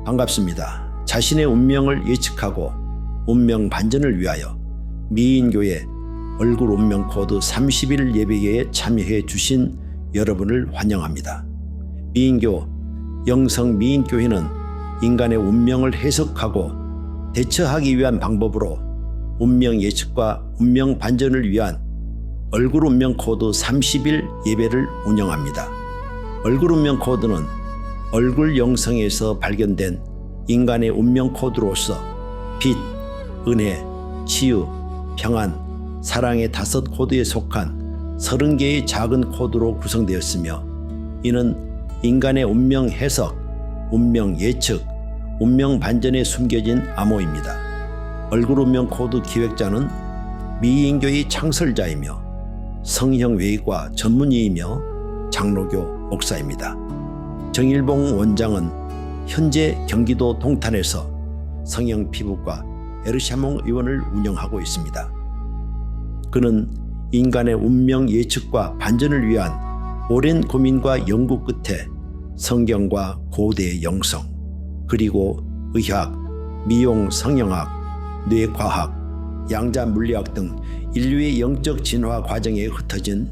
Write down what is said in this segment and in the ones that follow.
반갑습니다. 자신의 운명을 예측하고 운명 반전을 위하여 미인교회 얼굴 운명 코드 30일 예배에 참여해 주신 여러분을 환영합니다. 미인교 영성 미인교회는 인간의 운명을 해석하고 대처하기 위한 방법으로 운명 예측과 운명 반전을 위한 얼굴 운명 코드 30일 예배를 운영합니다. 얼굴 운명 코드는 얼굴 영성에서 발견된 인간의 운명 코드로서 빛, 은혜, 치유, 평안, 사랑의 5 코드에 속한 30개의 작은 코드로 구성되었으며 이는 인간의 운명 해석, 운명 예측, 운명 반전에 숨겨진 암호입니다. 얼굴 운명 코드 기획자는 미인교의 창설자이며 성형외과 전문의이며 장로교 목사입니다. 정일봉 원장은 현재 경기도 동탄에서 성형피부과 에르샤몽 의원을 운영하고 있습니다. 그는 인간의 운명 예측과 반전을 위한 오랜 고민과 연구 끝에 성경과 고대 영성, 그리고 의학, 미용 성형학, 뇌과학, 양자 물리학 등 인류의 영적 진화 과정에 흩어진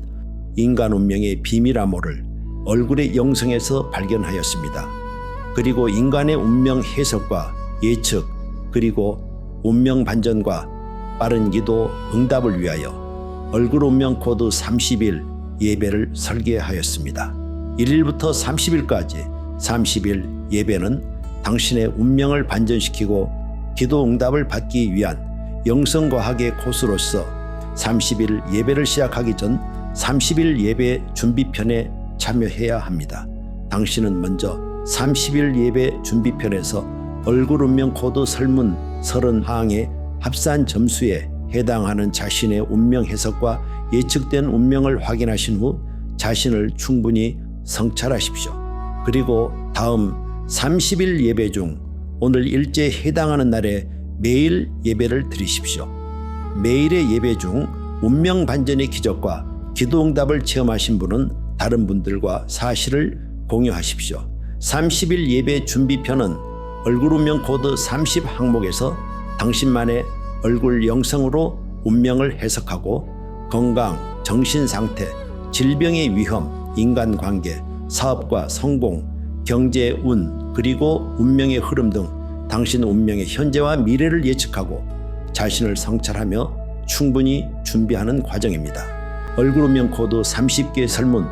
인간 운명의 비밀 암호를 얼굴의 영성에서 발견하였습니다. 그리고 인간의 운명 해석과 예측, 그리고 운명 반전과 빠른 기도 응답을 위하여 얼굴 운명 코드 30일 예배를 설계하였습니다. 1일부터 30일까지 30일 예배는 당신의 운명을 반전시키고 기도 응답을 받기 위한 영성과학의 코스로서 30일 예배를 시작하기 전 30일 예배 준비편에 참여해야 합니다. 당신은 먼저 30일 예배 준비편에서 얼굴 운명 코드 설문 30항의 합산 점수에 해당하는 자신의 운명 해석과 예측된 운명을 확인하신 후 자신을 충분히 성찰하십시오. 그리고 다음 30일 예배 중 오늘 일제에 해당하는 날에 매일 예배를 드리십시오. 매일의 예배 중 운명 반전의 기적과 기도 응답을 체험하신 분은 다른 분들과 사실을 공유하십시오. 30일 예배 준비편은 얼굴 운명 코드 30 항목에서 당신만의 얼굴 영성으로 운명을 해석하고 건강, 정신 상태, 질병의 위험, 인간관계, 사업과 성공, 경제, 운, 그리고 운명의 흐름 등 당신 운명의 현재와 미래를 예측하고 자신을 성찰하며 충분히 준비하는 과정입니다. 얼굴 운명 코드 30개 설문,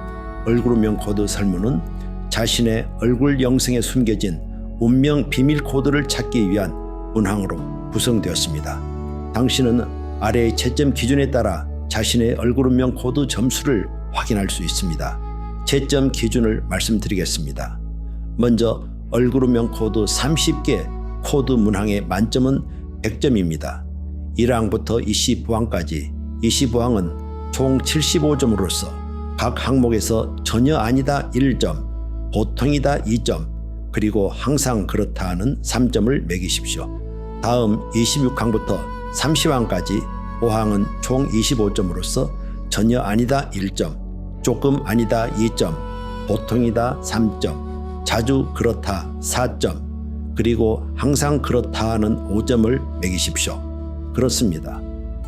얼굴 운명 코드 설문은 자신의 얼굴 영성에 숨겨진 운명 비밀 코드를 찾기 위한 문항으로 구성되었습니다. 당신은 아래의 채점 기준에 따라 자신의 얼굴 운명 코드 점수를 확인할 수 있습니다. 채점 기준을 말씀드리겠습니다. 먼저 얼굴 운명 코드 30개 코드 문항의 만점은 100점입니다. 1항부터 25항까지 25항은 총 75점으로서 각 항목에서 전혀 아니다 1점, 보통이다 2점, 그리고 항상 그렇다는 3점을 매기십시오. 다음 26항부터 30항까지 5항은 총 25점으로서 전혀 아니다 1점, 조금 아니다 2점, 보통이다 3점, 자주 그렇다 4점, 그리고 항상 그렇다는 5점을 매기십시오. 그렇습니다.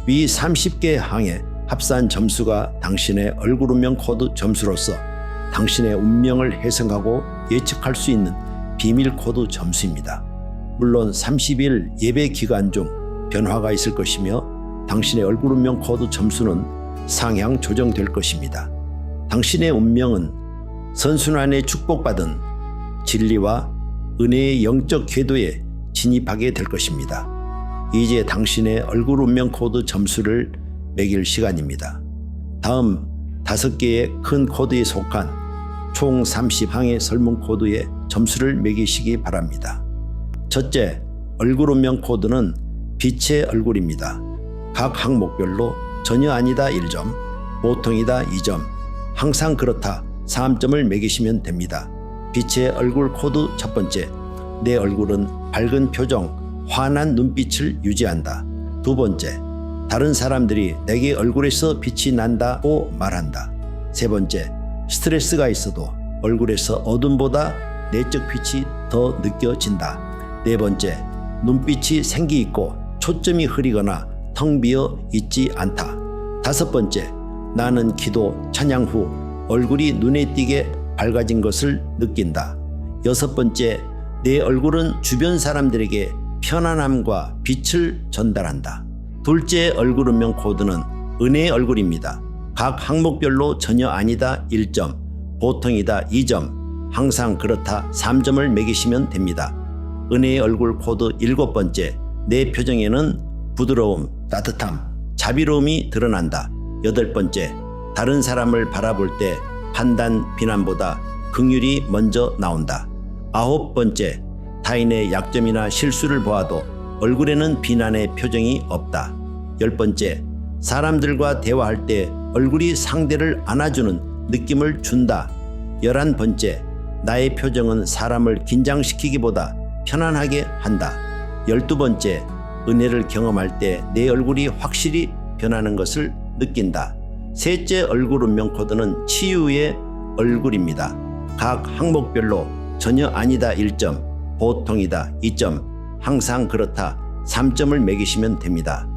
위 30개 항의 합산 점수가 당신의 얼굴 운명 코드 점수로서 당신의 운명을 해석하고 예측할 수 있는 비밀 코드 점수입니다. 물론 30일 예배 기간 중 변화가 있을 것이며 당신의 얼굴 운명 코드 점수는 상향 조정될 것입니다. 당신의 운명은 선순환에 축복받은 진리와 은혜의 영적 궤도에 진입하게 될 것입니다. 이제 당신의 얼굴 운명 코드 점수를 매길 시간입니다. 다음 5개의 큰 코드에 속한 총 30항의 설문 코드에 점수를 매기시기 바랍니다. 첫째, 얼굴 운명 코드는 빛의 얼굴입니다. 각 항목별로 전혀 아니다 1점, 보통이다 2점, 항상 그렇다 3점을 매기시면 됩니다. 빛의 얼굴 코드 첫 번째, 내 얼굴은 밝은 표정, 환한 눈빛을 유지한다. 두 번째, 다른 사람들이 내게 얼굴에서 빛이 난다고 말한다. 세 번째, 스트레스가 있어도 얼굴에서 어둠보다 내적 빛이 더 느껴진다. 네 번째, 눈빛이 생기 있고 초점이 흐리거나 텅 비어 있지 않다. 다섯 번째, 나는 기도, 찬양 후 얼굴이 눈에 띄게 밝아진 것을 느낀다. 여섯 번째, 내 얼굴은 주변 사람들에게 편안함과 빛을 전달한다. 둘째 얼굴 운명 코드는 은혜의 얼굴입니다. 각 항목별로 전혀 아니다 1점, 보통이다 2점, 항상 그렇다 3점을 매기시면 됩니다. 은혜의 얼굴 코드 7번째, 내 표정에는 부드러움, 따뜻함, 자비로움이 드러난다. 8번째, 다른 사람을 바라볼 때 판단, 비난보다 긍휼이 먼저 나온다. 9번째, 타인의 약점이나 실수를 보아도 얼굴에는 비난의 표정이 없다. 10번째, 사람들과 대화할 때 얼굴이 상대를 안아주는 느낌을 준다. 11번째, 나의 표정은 사람을 긴장시키기보다 편안하게 한다. 12번째, 은혜를 경험할 때 내 얼굴이 확실히 변하는 것을 느낀다. 셋째 얼굴 운명 코드는 치유의 얼굴입니다. 각 항목별로 전혀 아니다 1점, 보통이다 2점, 항상 그렇다 3점을 매기시면 됩니다.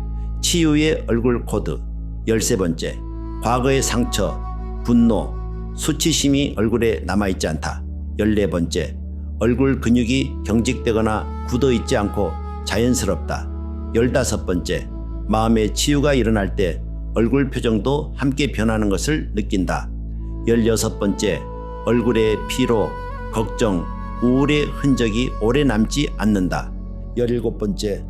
치유의 얼굴 코드 13번째, 과거의 상처, 분노, 수치심이 얼굴에 남아있지 않다. 14번째, 얼굴 근육이 경직되거나 굳어있지 않고 자연스럽다. 15번째, 마음의 치유가 일어날 때 얼굴 표정도 함께 변하는 것을 느낀다. 16번째, 얼굴에 피로, 걱정, 우울의 흔적이 오래 남지 않는다. 17번째,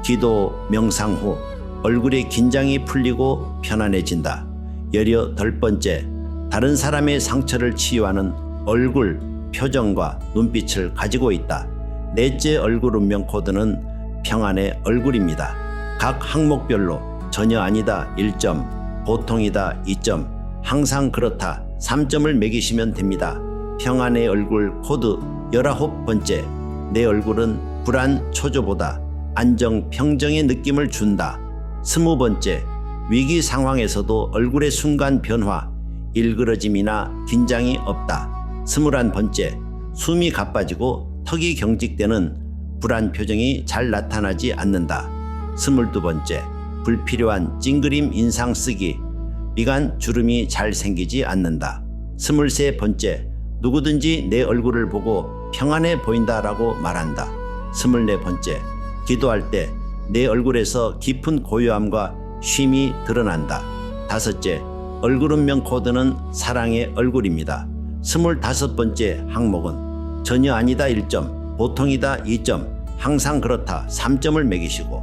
기도, 명상 후 얼굴의 긴장이 풀리고 편안해진다. 18번째, 다른 사람의 상처를 치유하는 얼굴, 표정과 눈빛을 가지고 있다. 넷째 얼굴 운명 코드는 평안의 얼굴입니다. 각 항목별로 전혀 아니다 1점, 보통이다 2점, 항상 그렇다 3점을 매기시면 됩니다. 평안의 얼굴 코드 19번째, 내 얼굴은 불안 초조보다 안정 평정의 느낌을 준다. 20번째, 위기 상황에서도 얼굴의 순간 변화, 일그러짐이나 긴장이 없다. 21번째, 숨이 가빠지고 턱이 경직되는 불안 표정이 잘 나타나지 않는다. 22번째, 불필요한 찡그림 인상 쓰기, 미간 주름이 잘 생기지 않는다. 23번째, 누구든지 내 얼굴을 보고 평안해 보인다라고 말한다. 24번째, 기도할 때 내 얼굴에서 깊은 고요함과 쉼이 드러난다. 5째, 얼굴 운명 코드는 사랑의 얼굴입니다. 25번째 항목은 전혀 아니다 1점, 보통이다 2점, 항상 그렇다 3점을 매기시고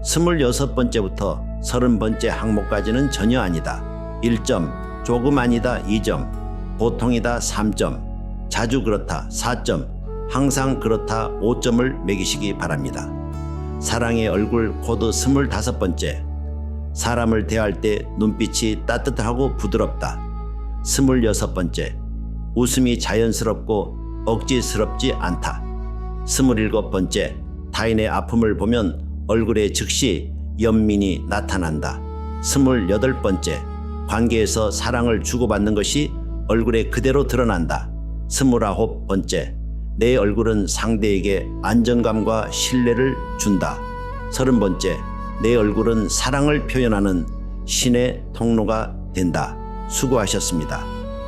26번째부터 30번째 항목까지는 전혀 아니다 1점, 조금 아니다 2점, 보통이다 3점, 자주 그렇다 4점, 항상 그렇다 5점을 매기시기 바랍니다. 사랑의 얼굴 코드 25번째, 사람을 대할 때 눈빛이 따뜻하고 부드럽다. 26번째, 웃음이 자연스럽고 억지스럽지 않다. 27번째, 타인의 아픔을 보면 얼굴에 즉시 연민이 나타난다. 28번째, 관계에서 사랑을 주고받는 것이 얼굴에 그대로 드러난다. 29번째, 내 얼굴은 상대에게 안정감과 신뢰를 준다. 30번째, 내 얼굴은 사랑을 표현하는 신의 통로가 된다. 수고하셨습니다.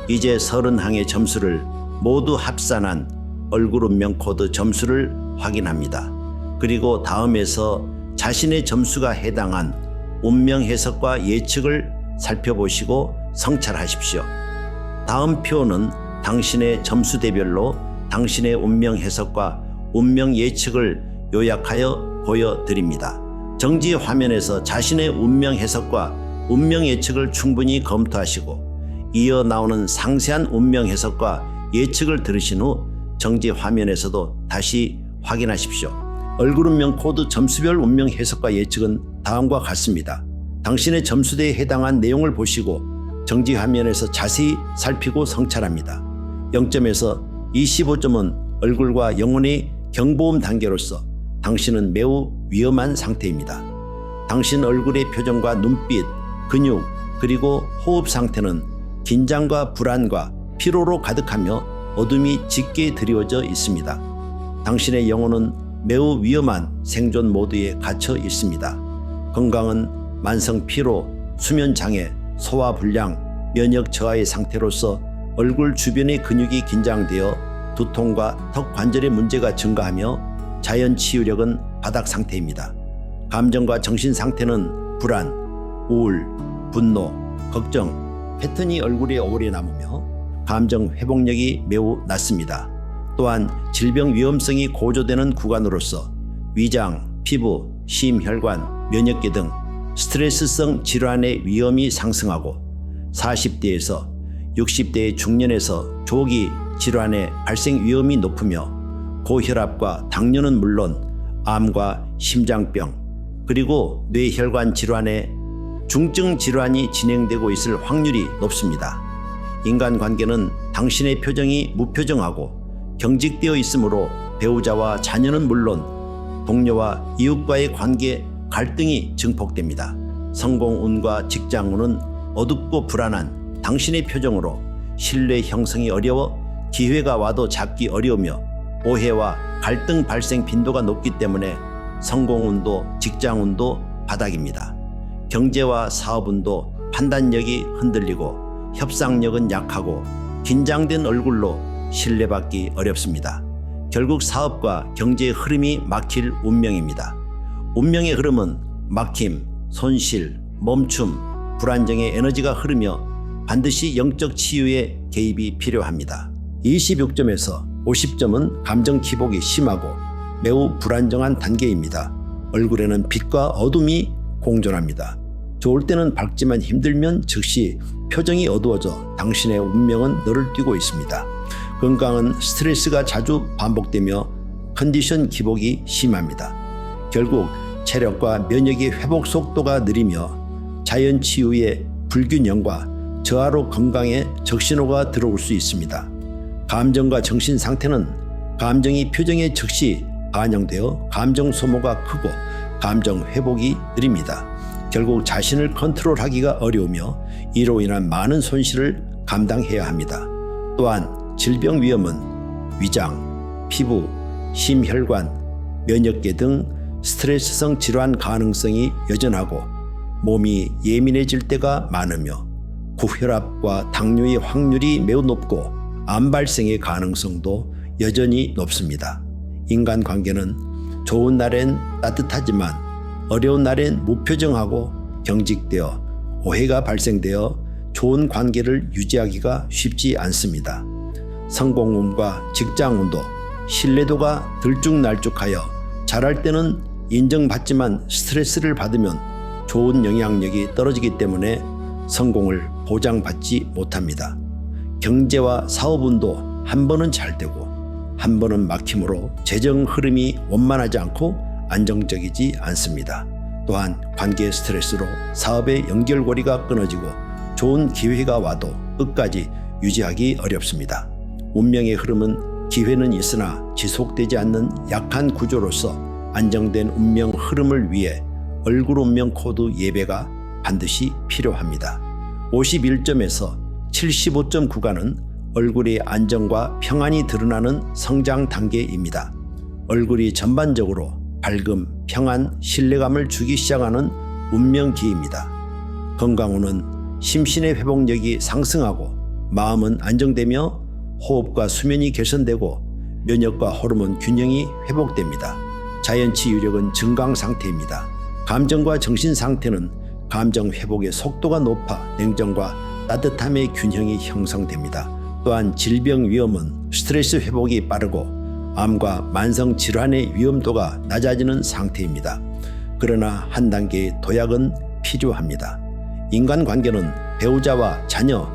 이제 30항의 점수를 모두 합산한 얼굴 운명 코드 점수를 확인합니다. 그리고 다음에서 자신의 점수가 해당한 운명 해석과 예측을 살펴보시고 성찰하십시오. 다음 표는 당신의 점수대별로 당신의 운명 해석과 운명 예측을 요약하여 보여드립니다. 정지 화면에서 자신의 운명 해석과 운명 예측을 충분히 검토하시고 이어 나오는 상세한 운명 해석과 예측을 들으신 후 정지 화면에서도 다시 확인하십시오. 얼굴 운명 코드 점수별 운명 해석과 예측은 다음과 같습니다. 당신의 점수대에 해당한 내용을 보시고 정지 화면에서 자세히 살피고 성찰합니다. 0점에서 25점은 얼굴과 영혼의 경보음 단계로서 당신은 매우 위험한 상태입니다. 당신 얼굴의 표정과 눈빛, 근육, 그리고 호흡 상태는 긴장과 불안과 피로로 가득하며 어둠이 짙게 드리워져 있습니다. 당신의 영혼은 매우 위험한 생존 모드에 갇혀 있습니다. 건강은 만성 피로, 수면 장애, 소화 불량, 면역 저하의 상태로서 얼굴 주변의 근육이 긴장되어 두통과 턱 관절의 문제가 증가하며 자연 치유력은 바닥 상태입니다. 감정과 정신 상태는 불안, 우울, 분노, 걱정, 패턴이 얼굴에 오래 남으며 감정 회복력이 매우 낮습니다. 또한 질병 위험성이 고조되는 구간으로서 위장, 피부, 심혈관, 면역계 등 스트레스성 질환의 위험이 상승하고 40대에서 60대의 중년에서 조기 질환의 발생 위험이 높으며 고혈압과 당뇨는 물론 암과 심장병 그리고 뇌혈관 질환의 중증 질환이 진행되고 있을 확률이 높습니다. 인간관계는 당신의 표정이 무표정하고 경직되어 있으므로 배우자와 자녀는 물론 동료와 이웃과의 관계 갈등이 증폭됩니다. 성공운과 직장운은 어둡고 불안한 당신의 표정으로 신뢰 형성이 어려워 기회가 와도 잡기 어려우며 오해와 갈등 발생 빈도가 높기 때문에 성공운도 직장운도 바닥입니다. 경제와 사업운도 판단력이 흔들리고 협상력은 약하고 긴장된 얼굴로 신뢰받기 어렵습니다. 결국 사업과 경제의 흐름이 막힐 운명입니다. 운명의 흐름은 막힘, 손실, 멈춤, 불안정의 에너지가 흐르며 반드시 영적 치유의 개입이 필요합니다. 26점에서 50점은 감정 기복이 심하고 매우 불안정한 단계입니다. 얼굴에는 빛과 어둠이 공존합니다. 좋을 때는 밝지만 힘들면 즉시 표정이 어두워져 당신의 운명은 너를 뛰고 있습니다. 건강은 스트레스가 자주 반복되며 컨디션 기복이 심합니다. 결국 체력과 면역의 회복 속도가 느리며 자연 치유의 불균형과 저하로 건강에 적신호가 들어올 수 있습니다. 감정과 정신 상태는 감정이 표정에 즉시 반영되어 감정 소모가 크고 감정 회복이 느립니다. 결국 자신을 컨트롤하기가 어려우며 이로 인한 많은 손실을 감당해야 합니다. 또한 질병 위험은 위장, 피부, 심혈관, 면역계 등 스트레스성 질환 가능성이 여전하고 몸이 예민해질 때가 많으며 고혈압과 당뇨의 확률이 매우 높고 암 발생의 가능성도 여전히 높습니다. 인간관계는 좋은 날엔 따뜻하지만 어려운 날엔 무표정하고 경직되어 오해가 발생되어 좋은 관계를 유지하기가 쉽지 않습니다. 성공운과 직장운도 신뢰도가 들쭉날쭉하여 잘할 때는 인정받지만 스트레스를 받으면 좋은 영향력이 떨어지기 때문에 성공을 보장받지 못합니다. 경제와 사업운도 한 번은 잘 되고 한 번은 막힘으로 재정 흐름이 원만하지 않고 안정적이지 않습니다. 또한 관계 스트레스로 사업의 연결고리가 끊어지고 좋은 기회가 와도 끝까지 유지하기 어렵습니다. 운명의 흐름은 기회는 있으나 지속되지 않는 약한 구조로서 안정된 운명 흐름을 위해 얼굴 운명 코드 예배가 반드시 필요합니다. 51점에서 75점 구간은 얼굴의 안정과 평안이 드러나는 성장 단계입니다. 얼굴이 전반적으로 밝음, 평안, 신뢰감을 주기 시작하는 운명기입니다. 건강운은 심신의 회복력이 상승하고 마음은 안정되며 호흡과 수면이 개선되고 면역과 호르몬 균형이 회복됩니다. 자연치유력은 증강 상태입니다. 감정과 정신 상태는 감정 회복의 속도가 높아 냉정과 따뜻함의 균형이 형성됩니다. 또한 질병 위험은 스트레스 회복이 빠르고 암과 만성 질환의 위험도가 낮아지는 상태입니다. 그러나 한 단계의 도약은 필요합니다. 인간관계는 배우자와 자녀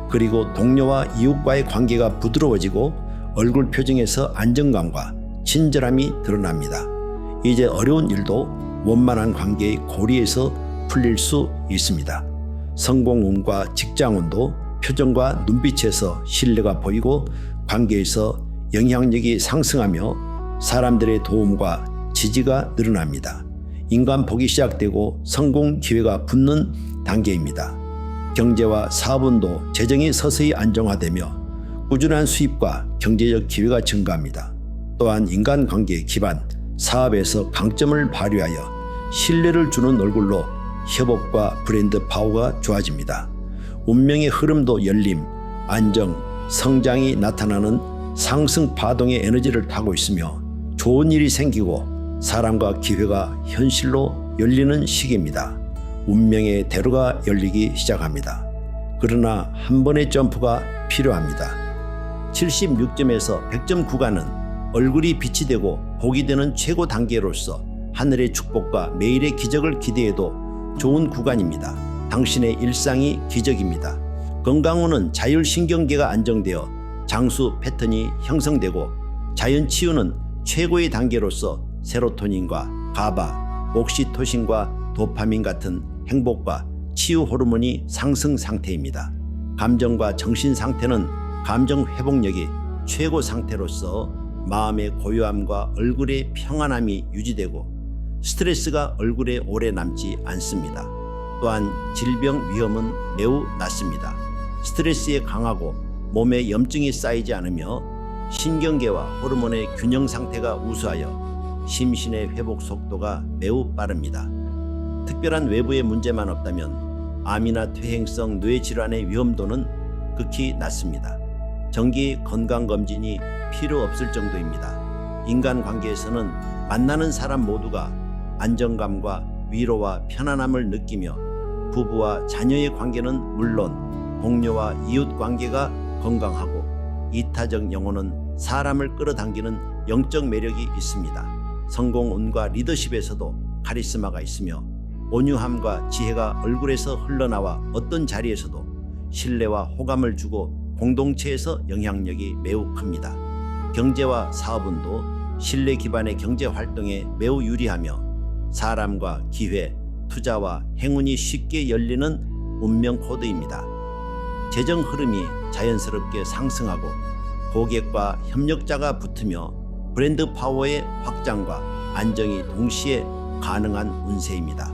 그리고 동료와 이웃과의 관계가 부드러워지고 얼굴 표정에서 안정감과 친절함이 드러납니다. 이제 어려운 일도 원만한 관계의 고리에서 풀릴 수 있습니다. 성공운과 직장운도 표정과 눈빛에서 신뢰가 보이고 관계에서 영향력이 상승하며 사람들의 도움과 지지가 늘어납니다. 인간복이 시작되고 성공 기회가 붙는 단계입니다. 경제와 사업운도 재정이 서서히 안정화되며 꾸준한 수입과 경제적 기회가 증가합니다. 또한 인간관계의 기반, 사업에서 강점을 발휘하여 신뢰를 주는 얼굴로 협업과 브랜드 파워가 좋아집니다. 운명의 흐름도 열림, 안정, 성장이 나타나는 상승 파동의 에너지를 타고 있으며 좋은 일이 생기고 사람과 기회가 현실로 열리는 시기입니다. 운명의 대로가 열리기 시작합니다. 그러나 한 번의 점프가 필요합니다. 76점에서 100점 구간은 얼굴이 빛이 되고 복이 되는 최고 단계로서 하늘의 축복과 매일의 기적을 기대해도 좋은 구간입니다. 당신의 일상이 기적입니다. 건강운은 자율신경계가 안정되어 장수 패턴이 형성되고 자연치유는 최고의 단계로서 세로토닌과 가바, 옥시토신과 도파민 같은 행복과 치유 호르몬이 상승 상태입니다. 감정과 정신 상태는 감정 회복력이 최고 상태로서 마음의 고요함과 얼굴의 평안함이 유지되고 스트레스가 얼굴에 오래 남지 않습니다. 또한 질병 위험은 매우 낮습니다. 스트레스에 강하고 몸에 염증이 쌓이지 않으며 신경계와 호르몬의 균형 상태가 우수하여 심신의 회복 속도가 매우 빠릅니다. 특별한 외부의 문제만 없다면 암이나 퇴행성 뇌질환의 위험도는 극히 낮습니다. 정기 건강검진이 필요 없을 정도입니다. 인간관계에서는 만나는 사람 모두가 안정감과 위로와 편안함을 느끼며 부부와 자녀의 관계는 물론 동료와 이웃 관계가 건강하고 이타적 영혼은 사람을 끌어당기는 영적 매력이 있습니다. 성공운과 리더십에서도 카리스마가 있으며 온유함과 지혜가 얼굴에서 흘러나와 어떤 자리에서도 신뢰와 호감을 주고 공동체에서 영향력이 매우 큽니다. 경제와 사업운도 신뢰 기반의 경제 활동에 매우 유리하며 사람과 기회, 투자와 행운이 쉽게 열리는 운명 코드입니다. 재정 흐름이 자연스럽게 상승하고 고객과 협력자가 붙으며 브랜드 파워의 확장과 안정이 동시에 가능한 운세입니다.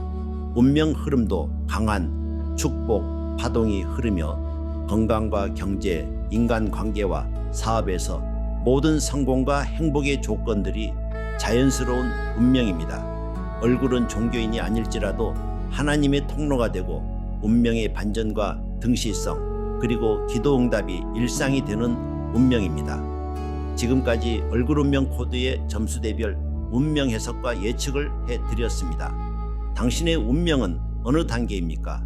운명 흐름도 강한 축복 파동이 흐르며 건강과 경제, 인간관계와 사업에서 모든 성공과 행복의 조건들이 자연스러운 운명입니다. 얼굴은 종교인이 아닐지라도 하나님의 통로가 되고 운명의 반전과 등시성 그리고 기도응답이 일상이 되는 운명입니다. 지금까지 얼굴 운명 코드의 점수대별 운명 해석과 예측을 해드렸습니다. 당신의 운명은 어느 단계입니까?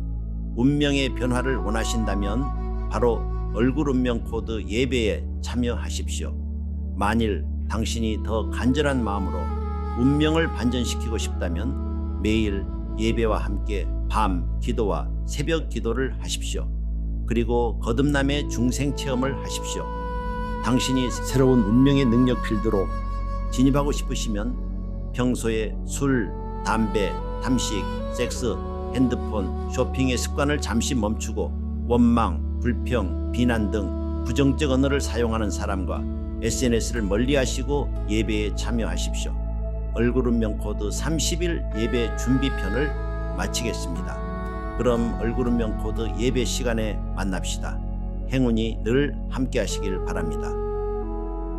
운명의 변화를 원하신다면 바로 얼굴 운명 코드 예배에 참여하십시오. 만일 당신이 더 간절한 마음으로 운명을 반전시키고 싶다면 매일 예배와 함께 밤 기도와 새벽 기도를 하십시오. 그리고 거듭남의 중생 체험을 하십시오. 당신이 새로운 운명의 능력 필드로 진입하고 싶으시면 평소에 술, 담배, 탐식, 섹스, 핸드폰, 쇼핑의 습관을 잠시 멈추고 원망, 불평, 비난 등 부정적 언어를 사용하는 사람과 SNS를 멀리하시고 예배에 참여하십시오. 얼굴 운명 코드 30일 예배 준비편을 마치겠습니다. 그럼 얼굴 운명 코드 예배 시간에 만납시다. 행운이 늘 함께 하시길 바랍니다.